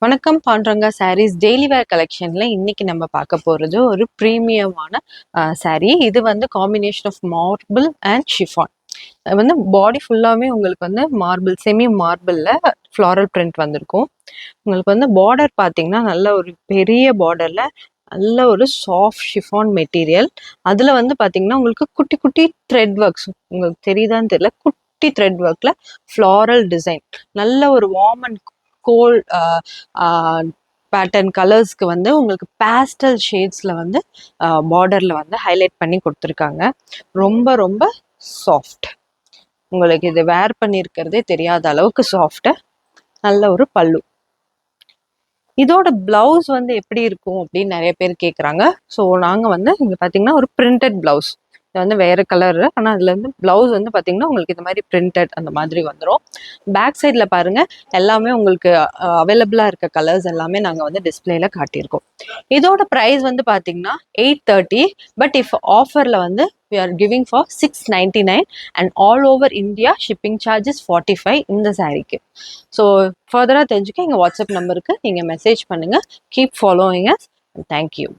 வணக்கம் Panduranga sarees daily wear கலெக்ஷன்ல இன்னைக்கு நம்ம பார்க்க போறது ஒரு ப்ரீமியமான saree. இது வந்து combination of marble and chiffon. வந்து பாடி ஃபுல்லாமே உங்களுக்கு வந்து மார்பிள் செமி மார்பிள்ல ஃப்ளாரல் பிரிண்ட் வந்திருக்கும். உங்களுக்கு வந்து பார்டர் பார்த்தீங்கன்னா நல்ல ஒரு பெரிய பார்டர்ல நல்ல ஒரு சாஃப்ட் ஷிஃபான் மெட்டீரியல். அதுல வந்து பார்த்தீங்கன்னா உங்களுக்கு குட்டி குட்டி த்ரெட் ஒர்க்ஸ் உங்களுக்கு தெரியுதான்னு தெரியல, குட்டி த்ரெட் ஒர்க்ல ஃப்ளாரல் டிசைன் நல்ல ஒரு வார்ம் அண்ட் கோல் பேட்டர்ன் கலர்ஸ்க்கு வந்து உங்களுக்கு பேஸ்டல் ஷேட்ஸ்ல வந்து பார்டர்ல வந்து ஹைலைட் பண்ணி கொடுத்துருக்காங்க. ரொம்ப ரொம்ப சாஃப்ட். உங்களுக்கு இது வேர் பண்ணியிருக்கிறதே தெரியாத அளவுக்கு சாஃப்ட். நல்ல ஒரு பல்லு. இதோட பிளவுஸ் வந்து எப்படி இருக்கும் அப்படின்னு நிறைய பேர் கேட்குறாங்க. ஸோ நாங்கள் வந்து இங்கே பார்த்தீங்கன்னா ஒரு பிரிண்டட் பிளவுஸ். இது வந்து வேறு கலரு, ஆனால் அதில் வந்து ப்ளவுஸ் வந்து பார்த்தீங்கன்னா உங்களுக்கு இந்த மாதிரி பிரிண்டட் அந்த மாதிரி வந்துடும். பேக் சைடில் பாருங்கள், எல்லாமே உங்களுக்கு அவைலபிளாக இருக்க கலர்ஸ் எல்லாமே நாங்கள் வந்து டிஸ்பிளேல காட்டியிருக்கோம். இதோட ப்ரைஸ் வந்து பார்த்தீங்கன்னா 830. பட் இஃப் ஆஃபரில் வந்து we are giving for 699 and all over India shipping charges 45 இந்த சாரீக்கு. ஸோ ஃபர்தராக தெரிஞ்சுக்க எங்கள் வாட்ஸ்அப் நம்பருக்கு நீங்கள் மெசேஜ் பண்ணுங்கள். Keep following us. தேங்க்யூ.